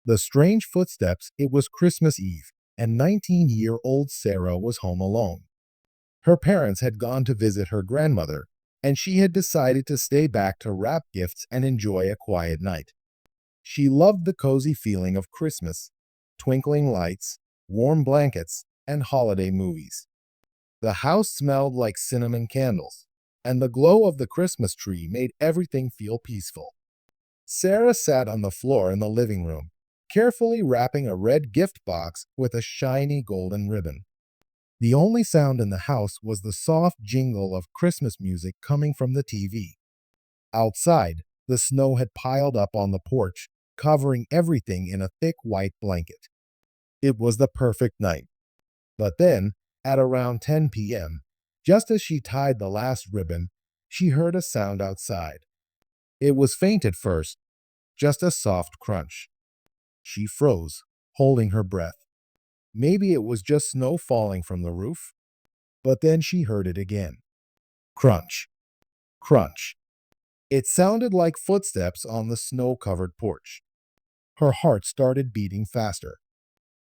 The strange footsteps, it was Christmas Eve, and 19-year-old Sarah was home alone. Her parents had gone to visit her grandmother, and she had decided to stay back to wrap gifts and enjoy a quiet night. She loved the cozy feeling of Christmas, twinkling lights, warm blankets, and holiday movies. The house smelled like cinnamon candles, and the glow of the Christmas tree made everything feel peaceful. Sarah sat on the floor in the living room, carefully wrapping a red gift box with a shiny golden ribbon. The only sound in the house was the soft jingle of Christmas music coming from the TV. Outside, the snow had piled up on the porch, covering everything in a thick white blanket. It was the perfect night. But then, at around 10 p.m., just as she tied the last ribbon, she heard a sound outside. It was faint at first, just a soft crunch. She froze, holding her breath. Maybe it was just snow falling from the roof. But then she heard it again. Crunch, crunch. It sounded like footsteps on the snow-covered porch. Her heart started beating faster.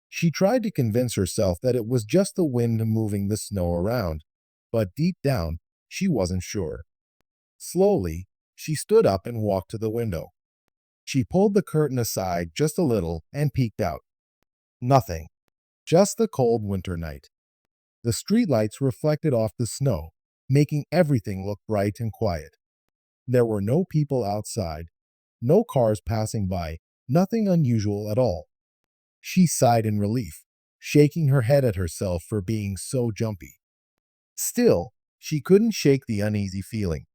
She tried to convince herself that it was just the wind moving the snow around, but deep down, she wasn't sure. Slowly, she stood up and walked to the window. She pulled the curtain aside just a little and peeked out. Nothing. Just the cold winter night. The streetlights reflected off the snow, making everything look bright and quiet. There were no people outside, no cars passing by, nothing unusual at all. She sighed in relief, shaking her head at herself for being so jumpy. Still, she couldn't shake the uneasy feeling.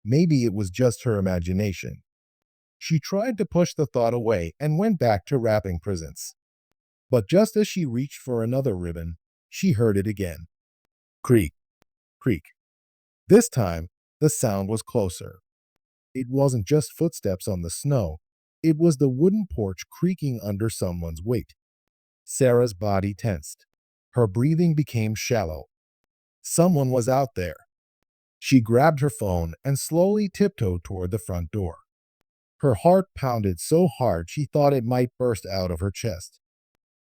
Maybe it was just her imagination. She tried to push the thought away and went back to wrapping presents. But just as she reached for another ribbon, she heard it again. Creak, creak. This time, the sound was closer. It wasn't just footsteps on the snow. It was the wooden porch creaking under someone's weight. Sarah's body tensed. Her breathing became shallow. Someone was out there. She grabbed her phone and slowly tiptoed toward the front door. Her heart pounded so hard she thought it might burst out of her chest.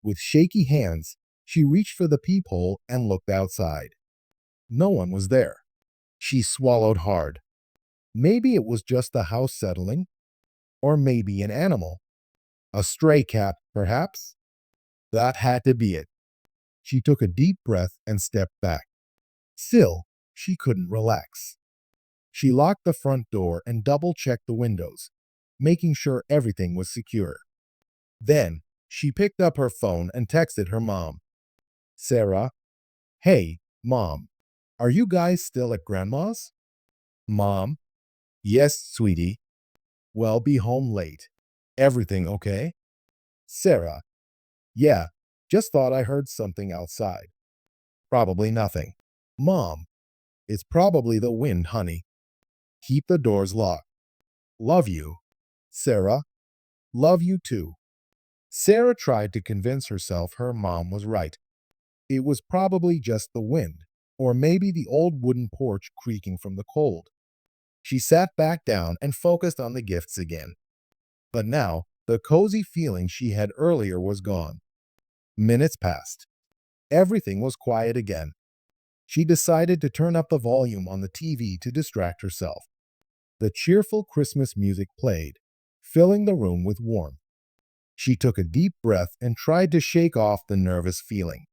With shaky hands, she reached for the peephole and looked outside. No one was there. She swallowed hard. Maybe it was just the house settling, or maybe an animal. A stray cat, perhaps? That had to be it. She took a deep breath and stepped back. Still, she couldn't relax. She locked the front door and double-checked the windows, making sure everything was secure. Then, she picked up her phone and texted her mom. Sarah, hey, Mom, are you guys still at Grandma's? Mom, yes, sweetie. Well, be home late. Everything okay? Sarah, yeah, just thought I heard something outside. Probably nothing. Mom, it's probably the wind, honey. Keep the doors locked. Love you. Sarah, love you too. Sarah tried to convince herself her mom was right. It was probably just the wind, or maybe the old wooden porch creaking from the cold. She sat back down and focused on the gifts again. But now, the cozy feeling she had earlier was gone. Minutes passed. Everything was quiet again. She decided to turn up the volume on the TV to distract herself. The cheerful Christmas music played, filling the room with warmth. She took a deep breath and tried to shake off the nervous feeling.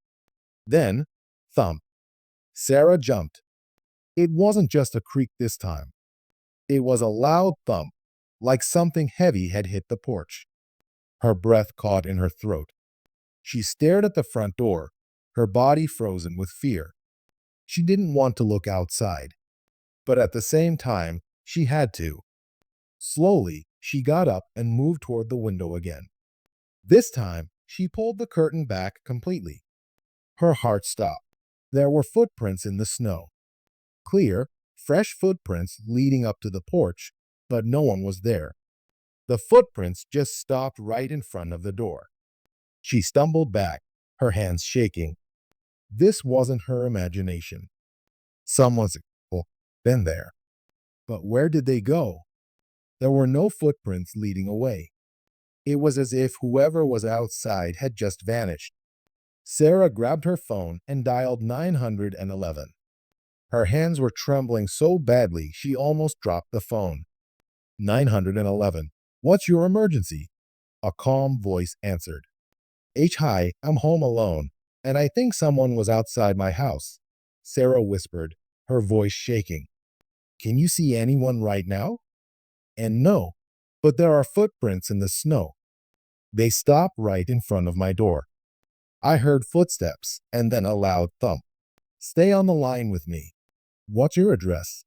Then, thump. Sarah jumped. It wasn't just a creak this time. It was a loud thump, like something heavy had hit the porch. Her breath caught in her throat. She stared at the front door, her body frozen with fear. She didn't want to look outside, but at the same time, she had to. Slowly, she got up and moved toward the window again. This time, she pulled the curtain back completely. Her heart stopped. There were footprints in the snow. Clear, fresh footprints leading up to the porch, but no one was there. The footprints just stopped right in front of the door. She stumbled back, her hands shaking. This wasn't her imagination. Someone's been there. But where did they go? There were no footprints leading away. It was as if whoever was outside had just vanished. Sarah grabbed her phone and dialed 911. Her hands were trembling so badly she almost dropped the phone. 911. What's your emergency? A calm voice answered. Hi, I'm home alone, and I think someone was outside my house. Sarah whispered, her voice shaking. Can you see anyone right now? And no, but there are footprints in the snow. They stopped right in front of my door. I heard footsteps and then a loud thump. Stay on the line with me. What's your address?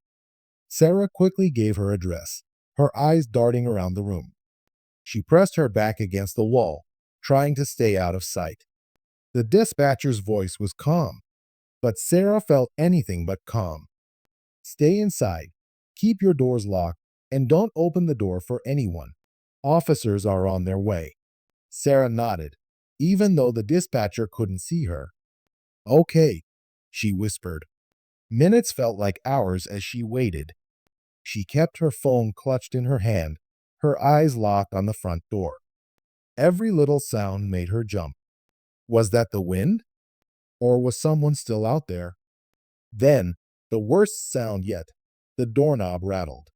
Sarah quickly gave her address, her eyes darting around the room. She pressed her back against the wall, trying to stay out of sight. The dispatcher's voice was calm, but Sarah felt anything but calm. Stay inside, keep your doors locked, and don't open the door for anyone. Officers are on their way. Sarah nodded, even though the dispatcher couldn't see her. Okay, she whispered. Minutes felt like hours as she waited. She kept her phone clutched in her hand, her eyes locked on the front door. Every little sound made her jump. Was that the wind? Or was someone still out there? Then, the worst sound yet, the doorknob rattled.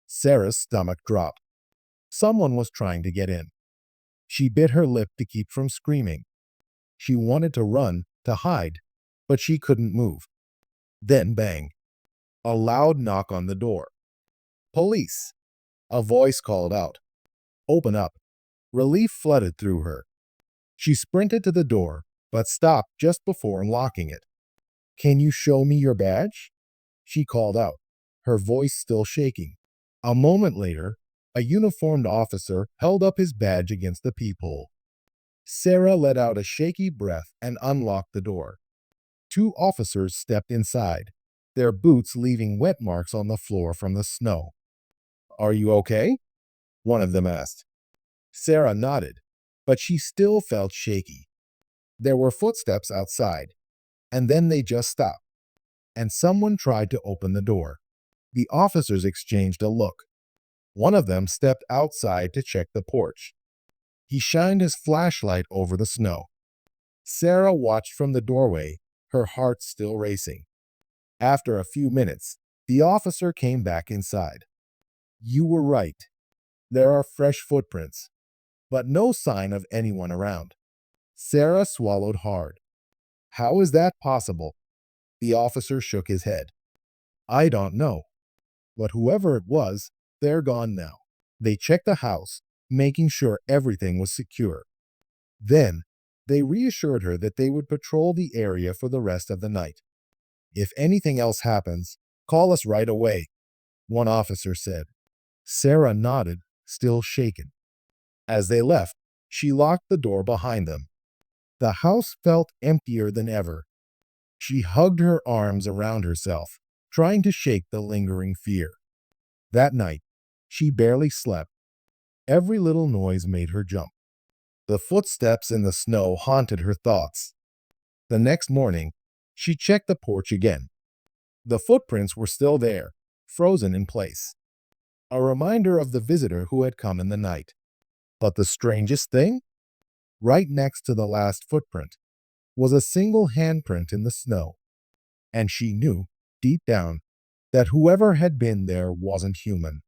Sarah's stomach dropped. Someone was trying to get in. She bit her lip to keep from screaming. She wanted to run, to hide, but she couldn't move. Then bang. A loud knock on the door. Police! A voice called out. Open up. Relief flooded through her. She sprinted to the door, but stopped just before unlocking it. Can you show me your badge? She called out, her voice still shaking. A moment later, a uniformed officer held up his badge against the peephole. Sarah let out a shaky breath and unlocked the door. Two officers stepped inside, their boots leaving wet marks on the floor from the snow. Are you okay? One of them asked. Sarah nodded, but she still felt shaky. There were footsteps outside, and then they just stopped, and someone tried to open the door. The officers exchanged a look. One of them stepped outside to check the porch. He shined his flashlight over the snow. Sarah watched from the doorway, her heart still racing. After a few minutes, the officer came back inside. You were right. There are fresh footprints, but no sign of anyone around. Sarah swallowed hard. How is that possible? The officer shook his head. I don't know. But whoever it was, they're gone now. They checked the house, making sure everything was secure. Then, they reassured her that they would patrol the area for the rest of the night. If anything else happens, call us right away, one officer said. Sarah nodded, still shaken. As they left, she locked the door behind them. The house felt emptier than ever. She hugged her arms around herself, trying to shake the lingering fear. That night, she barely slept. Every little noise made her jump. The footsteps in the snow haunted her thoughts. The next morning, she checked the porch again. The footprints were still there, frozen in place. A reminder of the visitor who had come in the night. But the strangest thing? Right next to the last footprint was a single handprint in the snow. And she knew, deep down, that whoever had been there wasn't human.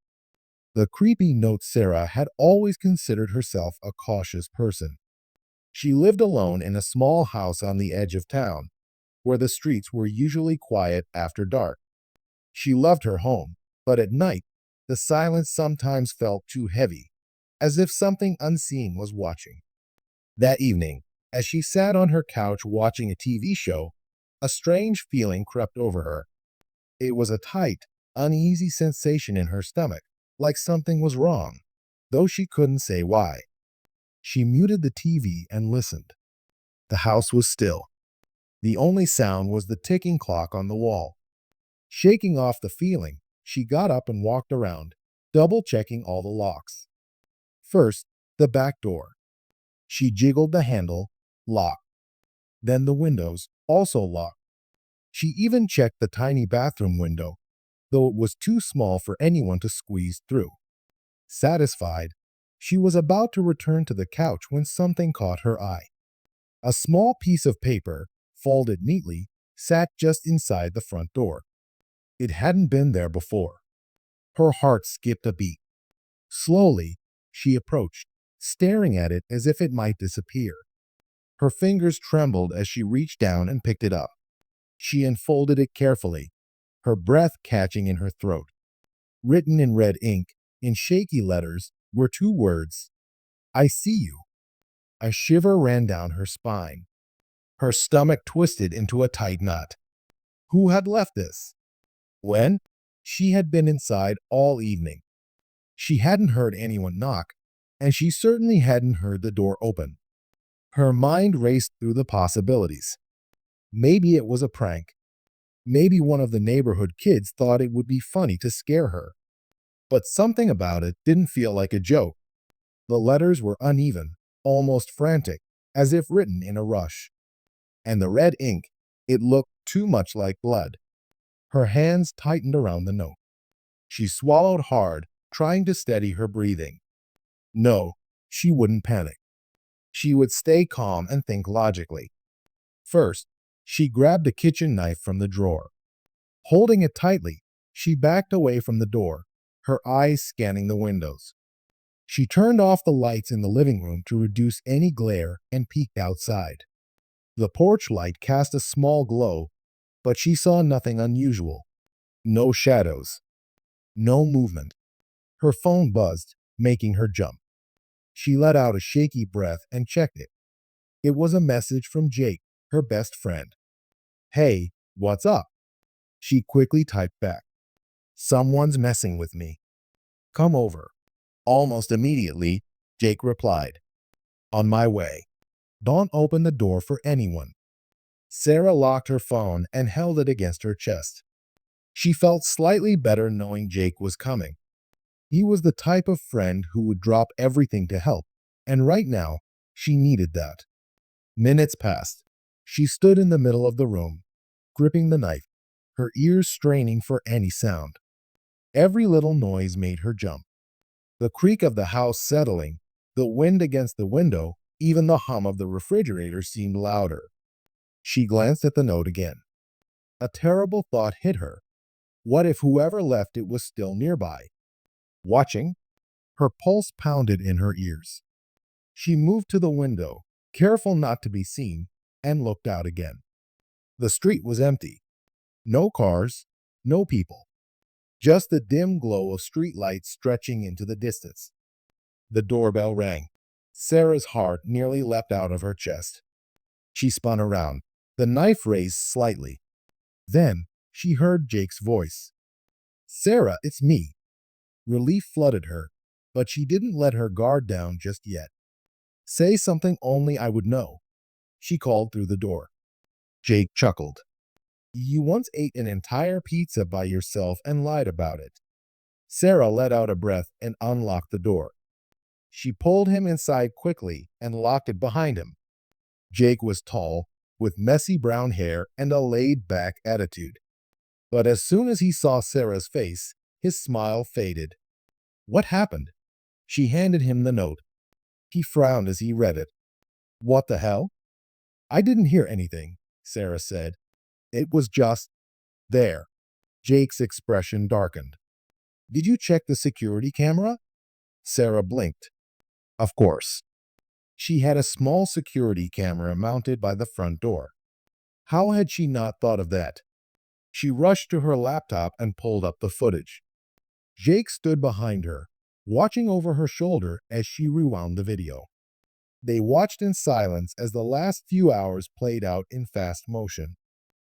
The creepy note Sarah had always considered herself a cautious person. She lived alone in a small house on the edge of town, where the streets were usually quiet after dark. She loved her home, but at night, the silence sometimes felt too heavy, as if something unseen was watching. That evening, as she sat on her couch watching a TV show, a strange feeling crept over her. It was a tight, uneasy sensation in her stomach, like something was wrong, though she couldn't say why. She muted the TV and listened. The house was still. The only sound was the ticking clock on the wall. Shaking off the feeling, she got up and walked around, double-checking all the locks. First, the back door. She jiggled the handle, locked. Then the windows, also locked. She even checked the tiny bathroom window, though it was too small for anyone to squeeze through. Satisfied, She was about to return to the couch when something caught her eye. A small piece of paper, folded neatly, sat just inside the front door. It hadn't been there before. Her heart skipped a beat. Slowly, she approached, staring at it as if it might disappear. Her fingers trembled as she reached down and picked it up. She unfolded it carefully, her breath catching in her throat. Written in red ink, in shaky letters, were two words: I see you. A shiver ran down her spine. Her stomach twisted into a tight knot. Who had left this? When? She had been inside all evening. She hadn't heard anyone knock, and she certainly hadn't heard the door open. Her mind raced through the possibilities. Maybe it was a prank. Maybe one of the neighborhood kids thought it would be funny to scare her. But something about it didn't feel like a joke. The letters were uneven, almost frantic, as if written in a rush. And the red ink, it looked too much like blood. Her hands tightened around the note. She swallowed hard, trying to steady her breathing. No, she wouldn't panic. She would stay calm and think logically. First, she grabbed a kitchen knife from the drawer. Holding it tightly, she backed away from the door, her eyes scanning the windows. She turned off the lights in the living room to reduce any glare and peeked outside. The porch light cast a small glow, but she saw nothing unusual. No shadows. No movement. Her phone buzzed, making her jump. She let out a shaky breath and checked it. It was a message from Jake, her best friend. Hey, what's up? She quickly typed back. Someone's messing with me. Come over. Almost immediately, Jake replied. On my way. Don't open the door for anyone. Sarah locked her phone and held it against her chest. She felt slightly better knowing Jake was coming. He was the type of friend who would drop everything to help, and right now, she needed that. Minutes passed. She stood in the middle of the room, gripping the knife, her ears straining for any sound. Every little noise made her jump. The creak of the house settling, the wind against the window, even the hum of the refrigerator seemed louder. She glanced at the note again. A terrible thought hit her. What if whoever left it was still nearby? Watching? Her pulse pounded in her ears. She moved to the window, careful not to be seen, and looked out again. The street was empty. No cars, no people. Just the dim glow of street lights stretching into the distance. The doorbell rang. Sarah's heart nearly leapt out of her chest. She spun around, the knife raised slightly. Then she heard Jake's voice. Sarah, it's me. Relief flooded her, but she didn't let her guard down just yet. Say something only I would know, she called through the door. Jake chuckled. You once ate an entire pizza by yourself and lied about it. Sarah let out a breath and unlocked the door. She pulled him inside quickly and locked it behind him. Jake was tall, with messy brown hair and a laid-back attitude. But as soon as he saw Sarah's face, his smile faded. What happened? She handed him the note. He frowned as he read it. What the hell? I didn't hear anything, Sarah said. It was just there. Jake's expression darkened. Did you check the security camera? Sarah blinked. Of course. She had a small security camera mounted by the front door. How had she not thought of that? She rushed to her laptop and pulled up the footage. Jake stood behind her, watching over her shoulder as she rewound the video. They watched in silence as the last few hours played out in fast motion.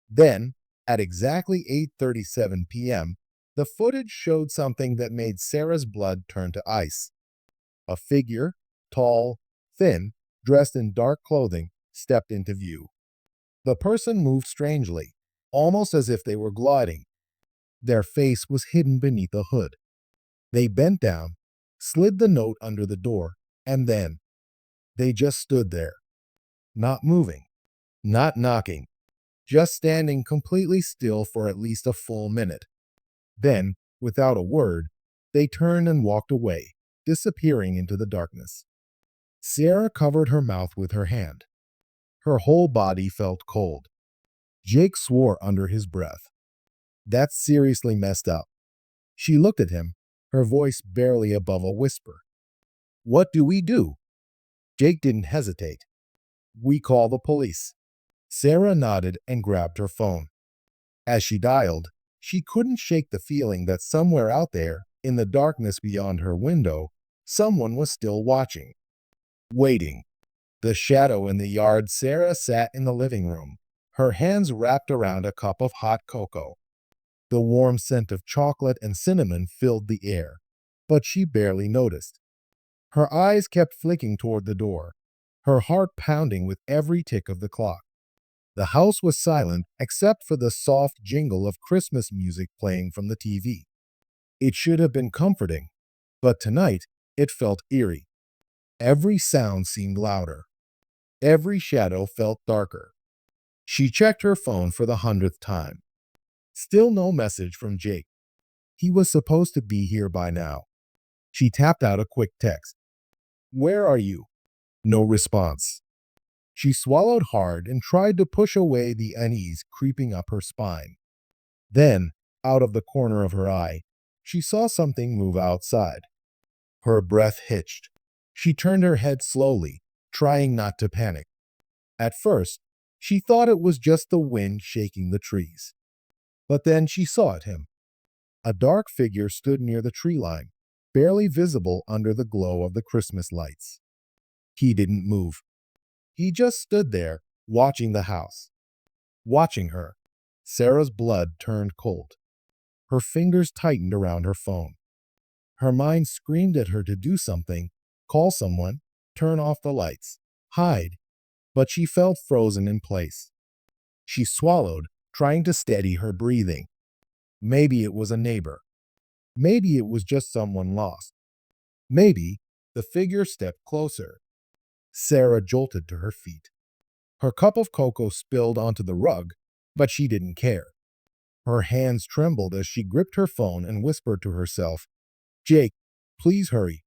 Then, at exactly 8:37 p.m., the footage showed something that made Sarah's blood turn to ice. A figure, tall, thin, dressed in dark clothing, stepped into view. The person moved strangely, almost as if they were gliding. Their face was hidden beneath a hood. They bent down, slid the note under the door, and then they just stood there, not moving, not knocking, just standing completely still for at least a full minute. Then, without a word, they turned and walked away, disappearing into the darkness. Sarah covered her mouth with her hand. Her whole body felt cold. Jake swore under his breath. That's seriously messed up. She looked at him, her voice barely above a whisper. What do we do? Jake didn't hesitate. We call the police. Sarah nodded and grabbed her phone. As she dialed, she couldn't shake the feeling that somewhere out there, in the darkness beyond her window, someone was still watching. Waiting. The shadow in the yard. Sarah sat in the living room, her hands wrapped around a cup of hot cocoa. The warm scent of chocolate and cinnamon filled the air, but she barely noticed. Her eyes kept flicking toward the door, her heart pounding with every tick of the clock. The house was silent except for the soft jingle of Christmas music playing from the TV. It should have been comforting, but tonight it felt eerie. Every sound seemed louder. Every shadow felt darker. She checked her phone for the 100th time. Still no message from Jake. He was supposed to be here by now. She tapped out a quick text. Where are you? No response. She swallowed hard and tried to push away the unease creeping up her spine. Then, out of the corner of her eye, she saw something move outside. Her breath hitched. She turned her head slowly, trying not to panic. At first, she thought it was just the wind shaking the trees. But then she saw him. A dark figure stood near the tree line, barely visible under the glow of the Christmas lights. He didn't move. He just stood there, watching the house. Watching her. Sarah's blood turned cold. Her fingers tightened around her phone. Her mind screamed at her to do something, call someone, turn off the lights, hide, but she felt frozen in place. She swallowed, trying to steady her breathing. Maybe it was a neighbor. Maybe it was just someone lost. Maybe the figure stepped closer. Sarah jolted to her feet. Her cup of cocoa spilled onto the rug, but she didn't care. Her hands trembled as she gripped her phone and whispered to herself, Jake, please hurry.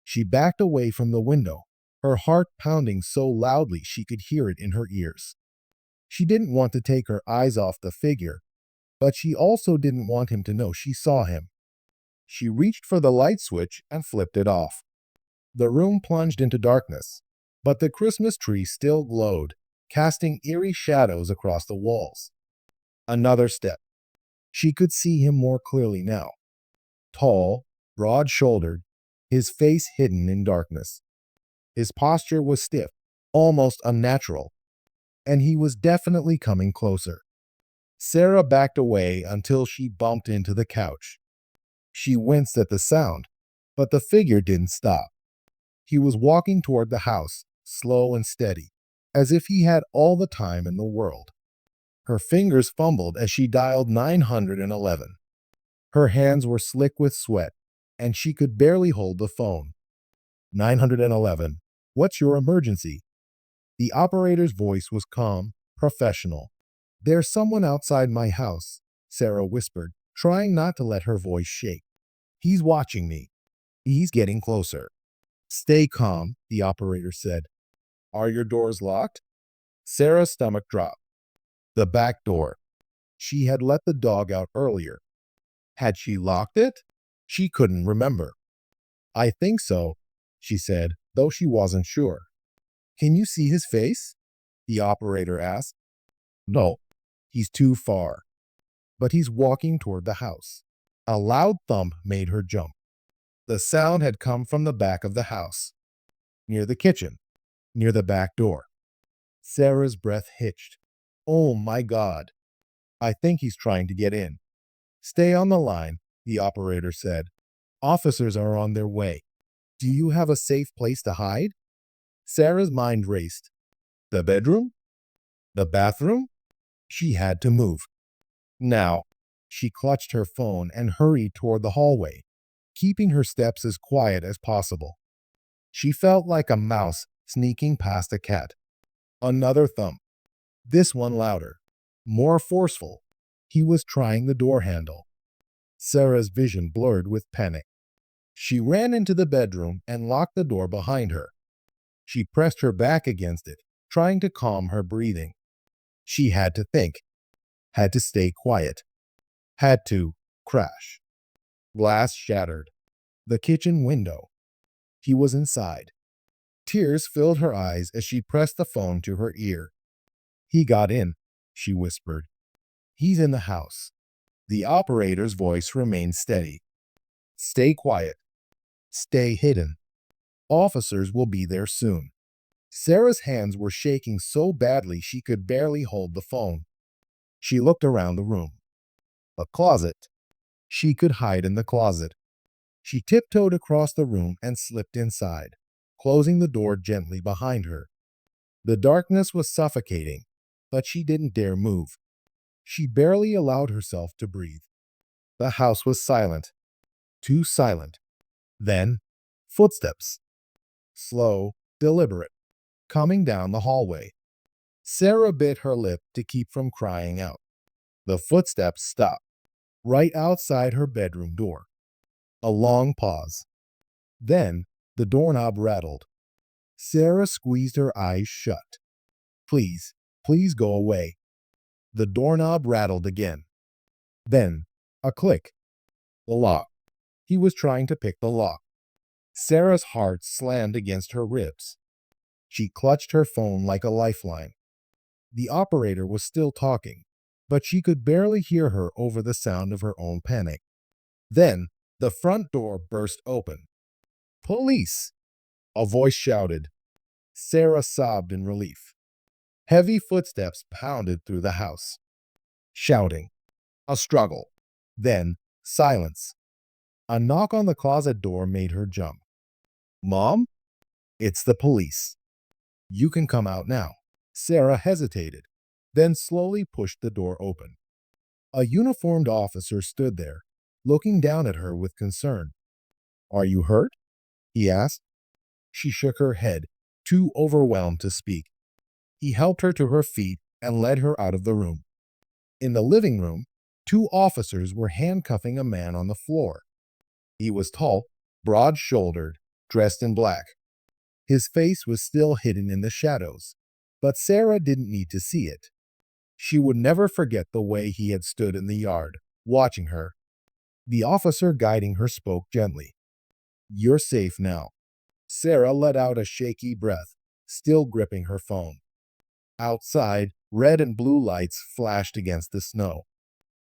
She backed away from the window, her heart pounding so loudly she could hear it in her ears. She didn't want to take her eyes off the figure, but she also didn't want him to know she saw him. She reached for the light switch and flipped it off. The room plunged into darkness, but the Christmas tree still glowed, casting eerie shadows across the walls. Another step. She could see him more clearly now. Tall, broad-shouldered, his face hidden in darkness. His posture was stiff, almost unnatural, and he was definitely coming closer. Sarah backed away until she bumped into the couch. She winced at the sound, but the figure didn't stop. He was walking toward the house, slow and steady, as if he had all the time in the world. Her fingers fumbled as she dialed 911. Her hands were slick with sweat, and she could barely hold the phone. 911. What's your emergency? The operator's voice was calm, professional. There's someone outside my house, Sarah whispered, trying not to let her voice shake. He's watching me. He's getting closer. Stay calm, the operator said. Are your doors locked? Sarah's stomach dropped. The back door. She had let the dog out earlier. Had she locked it? She couldn't remember. I think so, she said, though she wasn't sure. Can you see his face? The operator asked. No, he's too far. But he's walking toward the house. A loud thump made her jump. The sound had come from the back of the house, near the kitchen, near the back door. Sarah's breath hitched. Oh my God. I think he's trying to get in. Stay on the line, the operator said. Officers are on their way. Do you have a safe place to hide? Sarah's mind raced. The bedroom? The bathroom? She had to move. Now, she clutched her phone and hurried toward the hallway, keeping her steps as quiet as possible. She felt like a mouse sneaking past a cat. Another thump. This one louder, more forceful. He was trying the door handle. Sarah's vision blurred with panic. She ran into the bedroom and locked the door behind her. She pressed her back against it, trying to calm her breathing. She had to think, had to stay quiet, had to crash. Glass shattered. The kitchen window. He was inside. Tears filled her eyes as she pressed the phone to her ear. He got in, she whispered. He's in the house. The operator's voice remained steady. Stay quiet. Stay hidden. Officers will be there soon. Sarah's hands were shaking so badly she could barely hold the phone. She looked around the room. A closet. She could hide in the closet. She tiptoed across the room and slipped inside, closing the door gently behind her. The darkness was suffocating, but she didn't dare move. She barely allowed herself to breathe. The house was silent, too silent. Then, footsteps. Slow, deliberate, coming down the hallway. Sarah bit her lip to keep from crying out. The footsteps stopped, right outside her bedroom door. A long pause. Then, the doorknob rattled. Sarah squeezed her eyes shut. Please, please go away. The doorknob rattled again. Then, a click. The lock. He was trying to pick the lock. Sarah's heart slammed against her ribs. She clutched her phone like a lifeline. The operator was still talking, but she could barely hear her over the sound of her own panic. Then, the front door burst open. Police! A voice shouted. Sarah sobbed in relief. Heavy footsteps pounded through the house. Shouting. A struggle. Then, silence. A knock on the closet door made her jump. Mom? It's the police. You can come out now. Sarah hesitated, then slowly pushed the door open. A uniformed officer stood there, looking down at her with concern. Are you hurt? He asked. She shook her head, too overwhelmed to speak. He helped her to her feet and led her out of the room. In the living room, two officers were handcuffing a man on the floor. He was tall, broad-shouldered, dressed in black. His face was still hidden in the shadows, but Sarah didn't need to see it. She would never forget the way he had stood in the yard, watching her. The officer guiding her spoke gently. You're safe now. Sarah let out a shaky breath, still gripping her phone. Outside, red and blue lights flashed against the snow.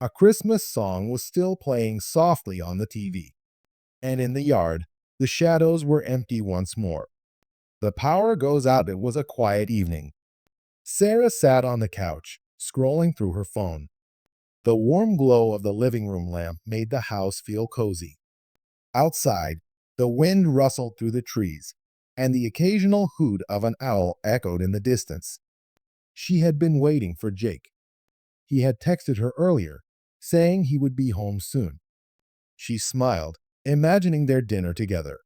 A Christmas song was still playing softly on the TV. And in the yard, the shadows were empty once more. The power goes out. It was a quiet evening. Sarah sat on the couch, scrolling through her phone. The warm glow of the living room lamp made the house feel cozy. Outside, the wind rustled through the trees, and the occasional hoot of an owl echoed in the distance. She had been waiting for Jake. He had texted her earlier, saying he would be home soon. She smiled, imagining their dinner together.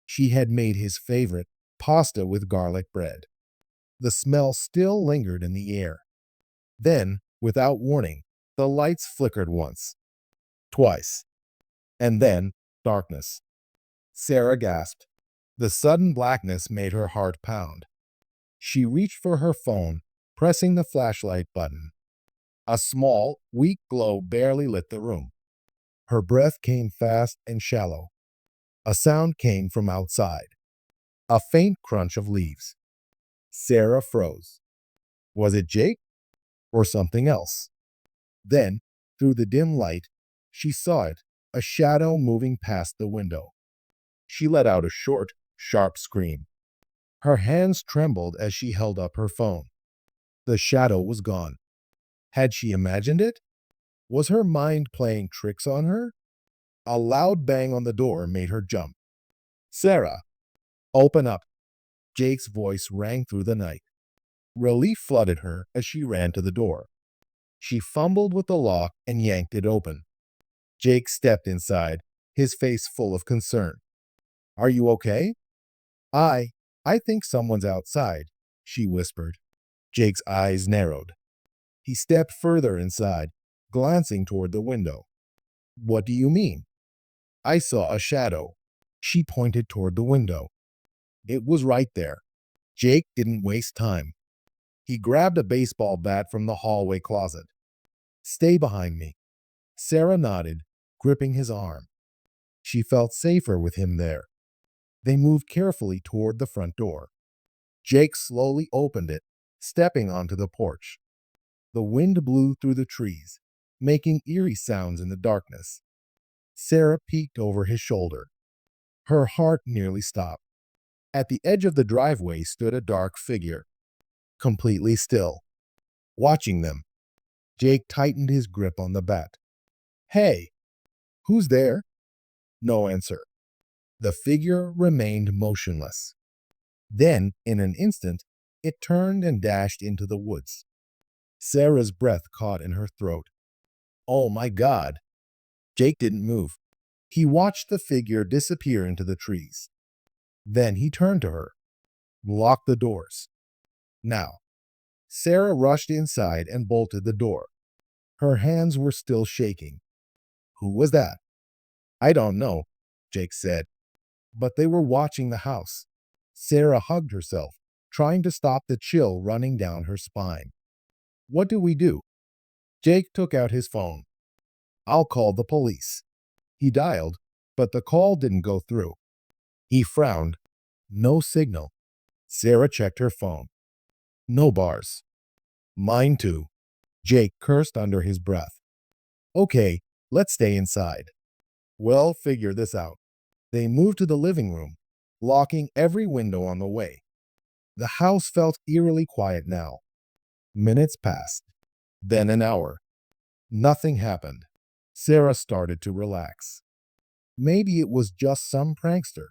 She had made his favorite, pasta with garlic bread. The smell still lingered in the air. Then, without warning, the lights flickered once, twice, and then darkness. Sarah gasped. The sudden blackness made her heart pound. She reached for her phone, pressing the flashlight button. A small, weak glow barely lit the room. Her breath came fast and shallow. A sound came from outside. A faint crunch of leaves. Sarah froze. Was it Jake? Or something else? Then, through the dim light, she saw it, a shadow moving past the window. She let out a short, sharp scream. Her hands trembled as she held up her phone. The shadow was gone. Had she imagined it? Was her mind playing tricks on her? A loud bang on the door made her jump. Sarah! Open up! Jake's voice rang through the night. Relief flooded her as she ran to the door. She fumbled with the lock and yanked it open. Jake stepped inside, his face full of concern. Are you okay? I think someone's outside, she whispered. Jake's eyes narrowed. He stepped further inside, glancing toward the window. What do you mean? I saw a shadow, She pointed toward the window. It was right there. Jake didn't waste time. He grabbed a baseball bat from the hallway closet. Stay behind me. Sarah nodded, gripping his arm. She felt safer with him there. They moved carefully toward the front door. Jake slowly opened it, stepping onto the porch. The wind blew through the trees, making eerie sounds in the darkness. Sarah peeked over his shoulder. Her heart nearly stopped. At the edge of the driveway stood a dark figure, completely still, watching them. Jake tightened his grip on the bat. Hey, who's there? No answer. The figure remained motionless. Then, in an instant, it turned and dashed into the woods. Sarah's breath caught in her throat. Oh my God! Jake didn't move. He watched the figure disappear into the trees. Then he turned to her. Lock the doors. Now. Sarah rushed inside and bolted the door. Her hands were still shaking. Who was that? I don't know, Jake said. But they were watching the house. Sarah hugged herself, trying to stop the chill running down her spine. What do we do? Jake took out his phone. I'll call the police. He dialed, but the call didn't go through. He frowned. No signal. Sarah checked her phone. No bars. Mine too. Jake cursed under his breath. Okay, let's stay inside. We'll figure this out. They moved to the living room, locking every window on the way. The house felt eerily quiet now. Minutes passed. Then an hour. Nothing happened. Sarah started to relax. Maybe it was just some prankster.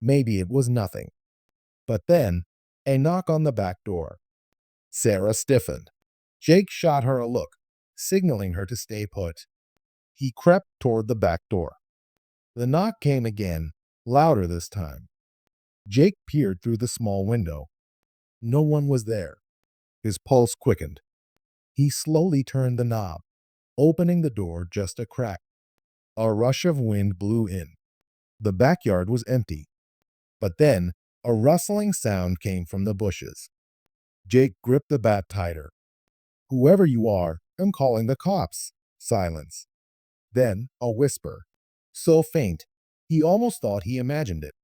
Maybe it was nothing. But then, a knock on the back door. Sarah stiffened. Jake shot her a look, signaling her to stay put. He crept toward the back door. The knock came again, louder this time. Jake peered through the small window. No one was there. His pulse quickened. He slowly turned the knob, opening the door just a crack. A rush of wind blew in. The backyard was empty. But then, a rustling sound came from the bushes. Jake gripped the bat tighter. Whoever you are, I'm calling the cops. Silence. Then a whisper, so faint, he almost thought he imagined it.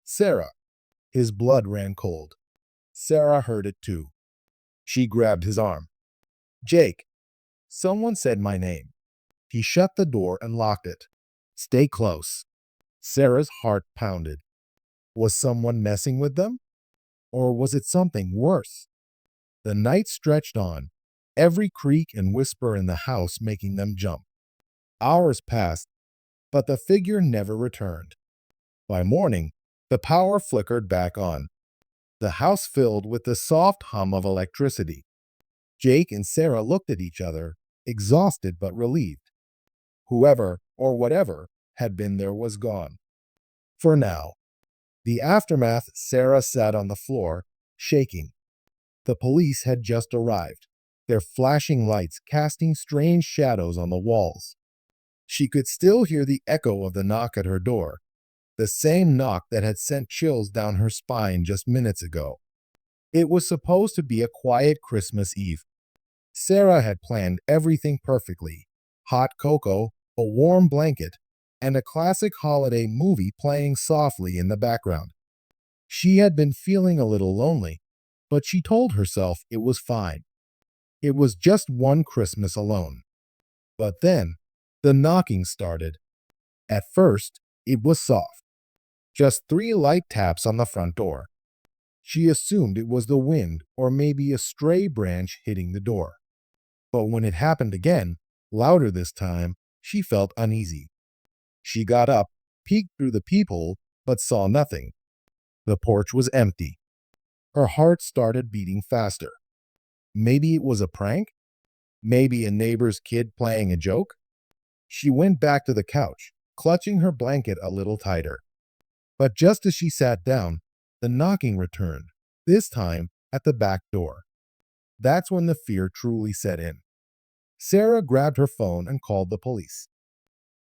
Sarah. His blood ran cold. Sarah heard it too. She grabbed his arm. Jake. Someone said my name. He shut the door and locked it. Stay close. Sarah's heart pounded. Was someone messing with them? Or was it something worse? The night stretched on, every creak and whisper in the house making them jump. Hours passed, but the figure never returned. By morning, the power flickered back on. The house filled with the soft hum of electricity. Jake and Sarah looked at each other, exhausted but relieved. Whoever or whatever had been there was gone. For now. The aftermath, Sarah sat on the floor, shaking. The police had just arrived, their flashing lights casting strange shadows on the walls. She could still hear the echo of the knock at her door, the same knock that had sent chills down her spine just minutes ago. It was supposed to be a quiet Christmas Eve. Sarah had planned everything perfectly. Hot cocoa, a warm blanket, and a classic holiday movie playing softly in the background. She had been feeling a little lonely, but she told herself it was fine. It was just one Christmas alone. But then, the knocking started. At first, it was soft. Just 3 light taps on the front door. She assumed it was the wind or maybe a stray branch hitting the door. But when it happened again, louder this time, she felt uneasy. She got up, peeked through the peephole, but saw nothing. The porch was empty. Her heart started beating faster. Maybe it was a prank? Maybe a neighbor's kid playing a joke? She went back to the couch, clutching her blanket a little tighter. But just as she sat down, the knocking returned, this time at the back door. That's when the fear truly set in. Sarah grabbed her phone and called the police.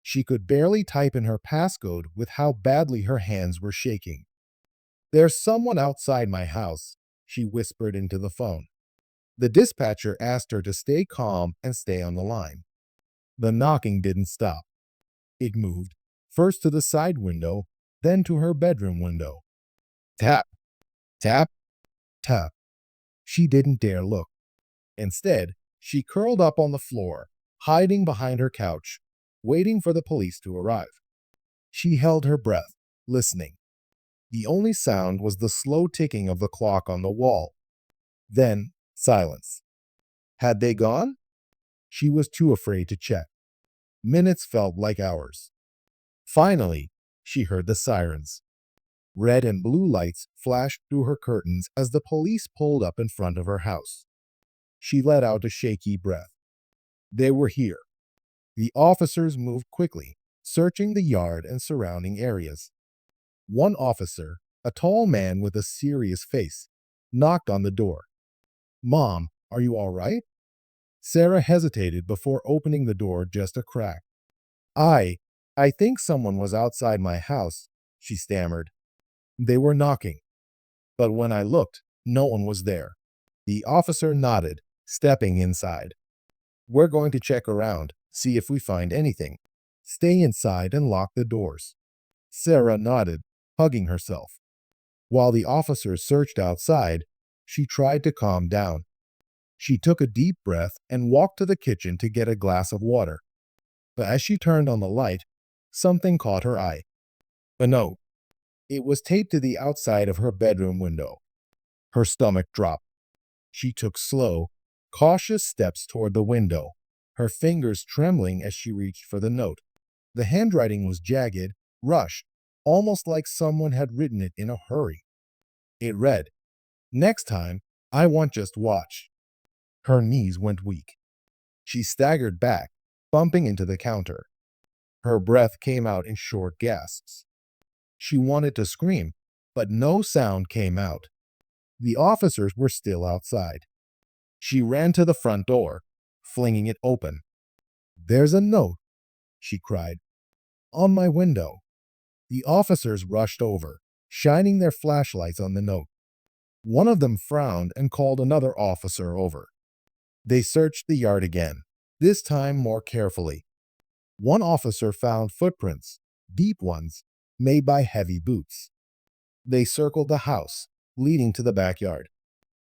She could barely type in her passcode with how badly her hands were shaking. "There's someone outside my house," she whispered into the phone. The dispatcher asked her to stay calm and stay on the line. The knocking didn't stop. It moved, first to the side window, then to her bedroom window. Tap, tap, tap. She didn't dare look. Instead, she curled up on the floor, hiding behind her couch, waiting for the police to arrive. She held her breath, listening. The only sound was the slow ticking of the clock on the wall. Then, silence. Had they gone? She was too afraid to check. Minutes felt like hours. Finally, she heard the sirens. Red and blue lights flashed through her curtains as the police pulled up in front of her house. She let out a shaky breath. They were here. The officers moved quickly, searching the yard and surrounding areas. One officer, a tall man with a serious face, knocked on the door. "Mom, are you all right?" Sarah hesitated before opening the door just a crack. I think someone was outside my house," she stammered. "They were knocking, but when I looked, no one was there." The officer nodded, stepping inside. "We're going to check around, see if we find anything. Stay inside and lock the doors." Sarah nodded, hugging herself. While the officers searched outside, she tried to calm down. She took a deep breath and walked to the kitchen to get a glass of water. But as she turned on the light, something caught her eye. A note. It was taped to the outside of her bedroom window. Her stomach dropped. She took slow, cautious steps toward the window, her fingers trembling as she reached for the note. The handwriting was jagged, rushed, almost like someone had written it in a hurry. It read, "Next time, I want just watch." Her knees went weak. She staggered back, bumping into the counter. Her breath came out in short gasps. She wanted to scream, but no sound came out. The officers were still outside. She ran to the front door, flinging it open. "There's a note," she cried. "On my window." The officers rushed over, shining their flashlights on the note. One of them frowned and called another officer over. They searched the yard again, this time more carefully. One officer found footprints, deep ones, made by heavy boots. They circled the house, leading to the backyard.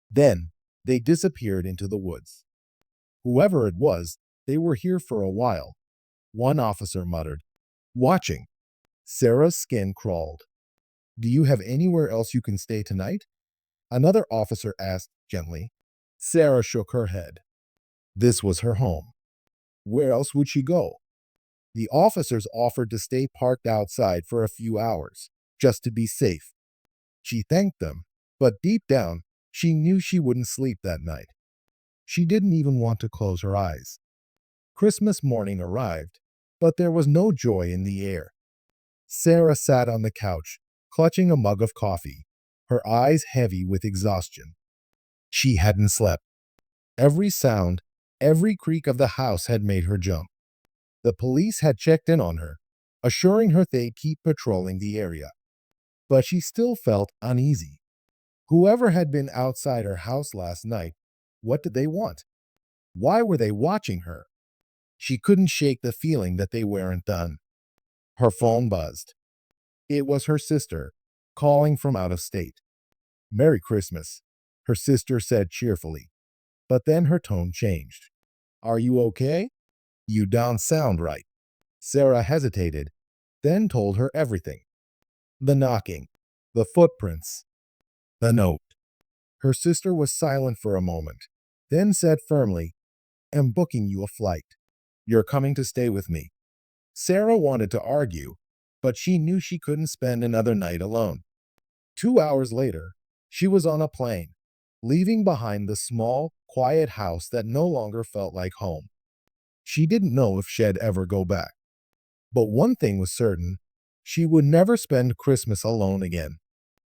Then, they disappeared into the woods. "Whoever it was, they were here for a while," one officer muttered. "Watching." Sarah's skin crawled. "Do you have anywhere else you can stay tonight?" Another officer asked gently. Sarah shook her head. This was her home. Where else would she go? The officers offered to stay parked outside for a few hours, just to be safe. She thanked them, but deep down, she knew she wouldn't sleep that night. She didn't even want to close her eyes. Christmas morning arrived, but there was no joy in the air. Sarah sat on the couch, clutching a mug of coffee, her eyes heavy with exhaustion. She hadn't slept. Every sound, every creak of the house had made her jump. The police had checked in on her, assuring her they'd keep patrolling the area. But she still felt uneasy. Whoever had been outside her house last night, what did they want? Why were they watching her? She couldn't shake the feeling that they weren't done. Her phone buzzed. It was her sister, calling from out of state. "Merry Christmas," her sister said cheerfully. But then her tone changed. "Are you okay? You don't sound right." Sarah hesitated, then told her everything. The knocking, the footprints, the note. Her sister was silent for a moment, then said firmly, "I'm booking you a flight. You're coming to stay with me." Sarah wanted to argue, but she knew she couldn't spend another night alone. 2 hours later, she was on a plane, leaving behind the small, quiet house that no longer felt like home. She didn't know if she'd ever go back. But one thing was certain, she would never spend Christmas alone again.